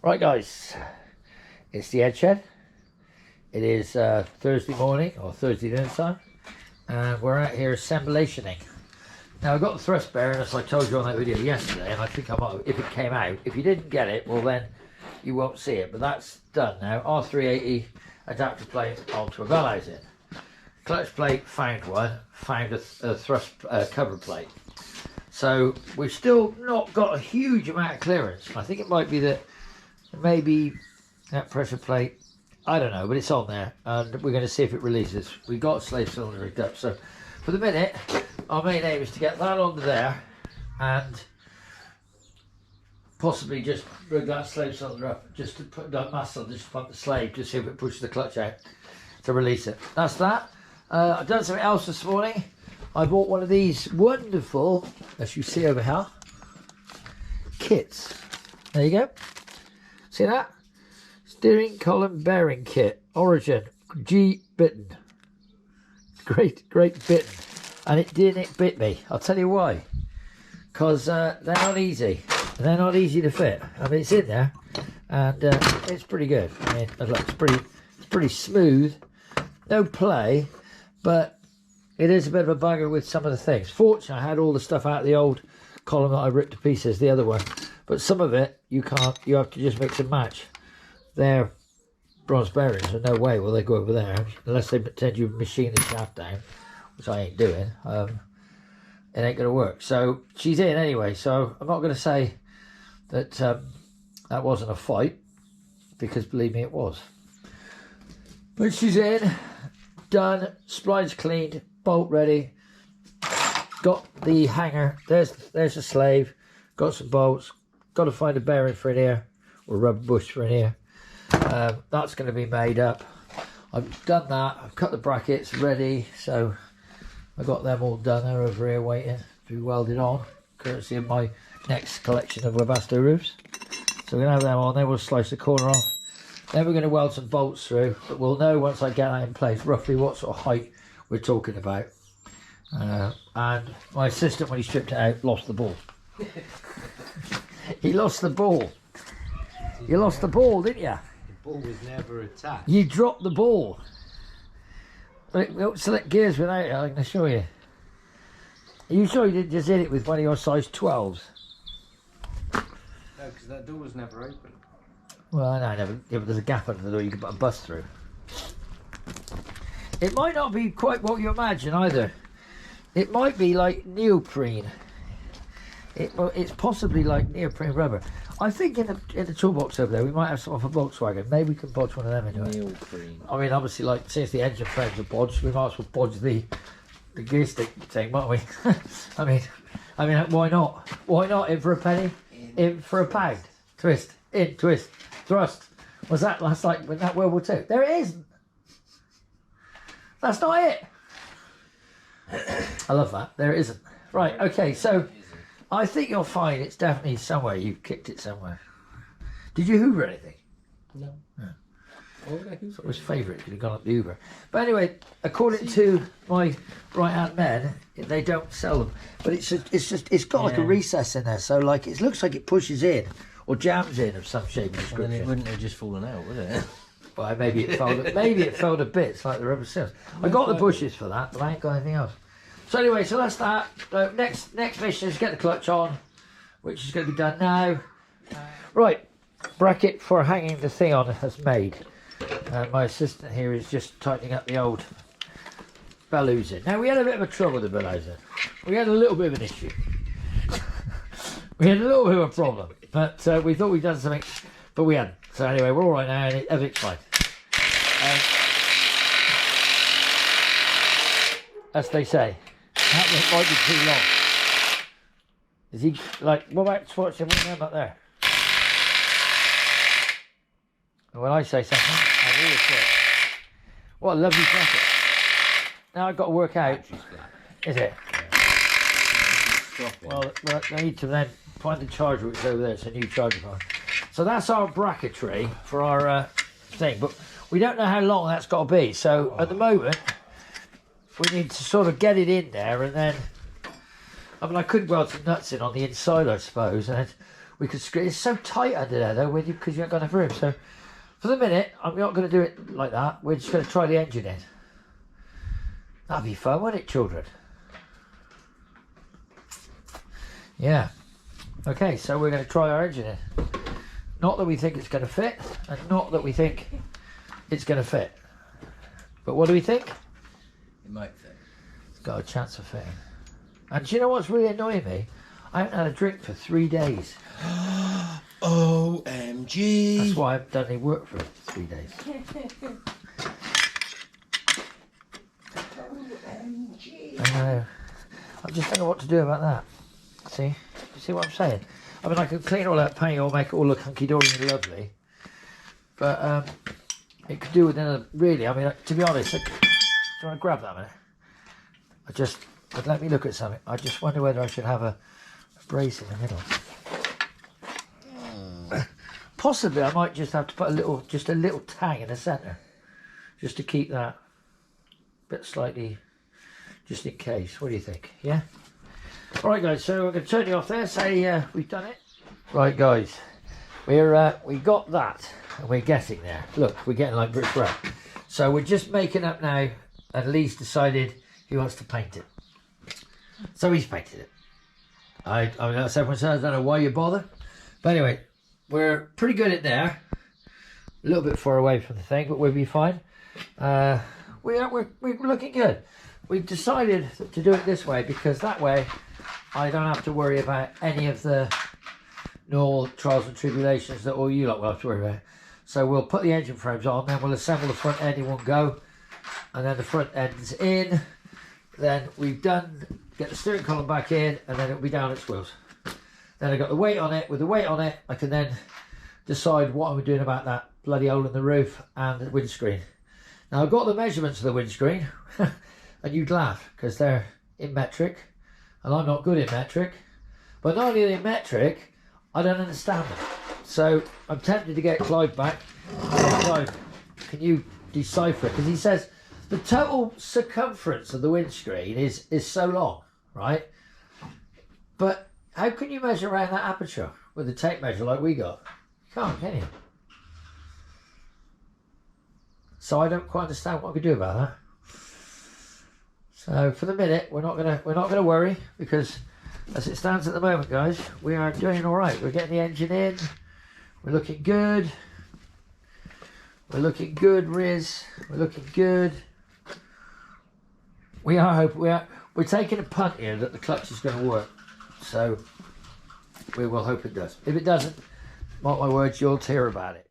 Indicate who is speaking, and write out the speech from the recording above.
Speaker 1: Right guys, it's the Ed Shed. It is Thursday morning or Thursday dinner time, and we're out here assemblationing. Now I've got the thrust bearing as I told you on that video yesterday, and I think I might, if it came out, if you didn't get it, well then you won't see it, but that's done now. R380 adapter plate onto a bell housing. Clutch plate, found one, found a thrust cover plate. So we've still not got a huge amount of clearance. I think it might be that maybe that pressure plate, I don't know, but it's on there, and we're going to see if it releases. We've got a slave cylinder rigged up, so for the minute our main aim is to get that onto there and possibly just rig that slave cylinder up, just to put that muscle, just pump the slave to see if it pushes the clutch out to release it. That's that. I've done something else this morning. I bought one of these wonderful, as you see over here, kits. There you go. See that? Steering column bearing kit. Origin. G bitten. Great bitten. And it didn't bit me. I'll tell you why. Because they're not easy. They're not easy to fit. I mean, it's in there. And it's pretty good. I mean, look, it's pretty smooth. No play. But it is a bit of a bugger with some of the things. Fortunately, I had all the stuff out of the old column that I ripped to pieces, the other one. But some of it, you can't, you have to just mix and match. They're bronze bearings, so no way will they go over there. Unless they pretend you machine the shaft down, which I ain't doing. It ain't going to work. So she's in anyway, so I'm not going to say that that wasn't a fight, because believe me, it was. But she's in. Done, splines cleaned, bolt ready, got the hanger, there's the slave, got some bolts, got to find a bearing for an ear, or a rubber bush for an ear. That's going to be made up. I've done that, I've cut the brackets ready, so I got them all done. They're over here waiting to be welded on, courtesy of my next collection of Webasto roofs. So we're going to have them on, then we'll slice the corner off. Then we're going to weld some bolts through, but we'll know once I get that in place roughly what sort of height we're talking about. And my assistant, when he stripped it out, lost the ball. He lost the ball. You lost the ball, didn't you?
Speaker 2: The ball was never attached.
Speaker 1: You dropped the ball. But we don't select gears without it, I can assure you. Are you sure you didn't just hit it with one of your size 12s?
Speaker 2: No, because that door was never open.
Speaker 1: Well, no, never. Yeah, but there's a gap under the door you can put a bus through. It might not be quite what you imagine either. It might be like neoprene. It's possibly like neoprene rubber. I think in the toolbox over there we might have some off a Volkswagen. Maybe we can bodge one of them into it.
Speaker 2: Neoprene.
Speaker 1: I mean, obviously, like since the engine frames are bodged, we might as well bodge the gear stick thing, might we? I mean, why not? Why not? In for a penny, in for a pound. Twist, in, twist. Thrust. Was that last like when that World War II? There it isn't. That's not it. I love that. There it isn't. Right, okay, so I think you'll find it's definitely somewhere. You've kicked it somewhere. Did you hoover anything?
Speaker 2: No.
Speaker 1: It was favourite, could have gone up the Hoover. But anyway, according to my right hand men, they don't sell them. But it's got like a recess in there, so like it looks like it pushes in. Or jams in of some shape and description.
Speaker 2: And then it wouldn't have just fallen out, would it?
Speaker 1: Well, maybe it fell to bits like the rubber seals. I got the bushes for that, but I ain't got anything else. So anyway, so that's that. Next mission is get the clutch on, which is going to be done now. Right, bracket for hanging the thing on has made. My assistant here is just tightening up the old bell housing. Now we had a bit of a trouble with the bell housing. We had a little bit of an issue. We had a little bit of a problem. But we thought we'd done something, but we hadn't. So anyway, we're all right now, and everything's fine. As they say, that might be too long. Is he like? What about Schwarzenegger up there? And when I say something, I always say it. What a lovely jacket. Now I've got to work out. Is it? Well, I need to then find the charger which is over there. It's a new charger phone. So that's our bracketry for our thing, but we don't know how long that's got to be. So at the moment, we need to sort of get it in there, and then I mean I could weld some nuts in on the inside, I suppose, and we could screw. It's so tight under there though, because you haven't got enough room. So for the minute, I'm not going to do it like that. We're just going to try the engine in. That'd be fun, wouldn't it, children? Yeah. Okay, so we're going to try our engine in. Not that we think it's going to fit, and not that we think it's going to fit. But what do we think?
Speaker 2: It might fit.
Speaker 1: It's got a chance of fitting. And do you know what's really annoying me? I haven't had a drink for 3 days.
Speaker 2: OMG!
Speaker 1: That's why I haven't done any work for 3 days.
Speaker 2: OMG!
Speaker 1: I know. I just don't know what to do about that. See? You see what I'm saying? I mean, I can clean all that paint or make it all look hunky-dory and lovely. But it could do with another... Really, I mean, to be honest... Do you want to grab that a minute? But let me look at something. I just wonder whether I should have a brace in the middle. Possibly, I might just have to put just a little tang in the centre, just to keep that bit slightly, just in case. What do you think? Yeah. All right, guys. So I'm going to turn you off there. Say we've done it. Right, guys. We got that, and we're getting there. Look, we're getting like brick bread. So we're just making up now. At least decided he wants to paint it. So he's painted it. I mean, that's everyone says, I don't know why you bother. But anyway, we're pretty good at there. A little bit far away from the thing, but we'll be fine. We're looking good. We've decided to do it this way because that way I don't have to worry about any of the normal trials and tribulations that all you lot will have to worry about. So we'll put the engine frames on, then we'll assemble the front end in one go, and then the front end's in. Then we've done, get the steering column back in, and then it'll be down its wheels. Then I've got the weight on it. With the weight on it, I can then decide what I'm doing about that bloody hole in the roof and the windscreen. Now I've got the measurements of the windscreen, and you'd laugh because they're in metric, and I'm not good in metric. But not only are they in metric, I don't understand them. So I'm tempted to get Clive back. Clive, can you decipher it? Because he says the total circumference of the windscreen is so long, right? But how can you measure around that aperture with a tape measure like we got? You can't, can you? So I don't quite understand what we can do about that. So for the minute, we're not gonna worry, because as it stands at the moment, guys, we are doing all right. We're getting the engine in. We're looking good. We're looking good, Riz. We're looking good. We are hoping we're taking a punt here that the clutch is going to work. So we will hope it does. If it doesn't, mark my words, you'll hear about it.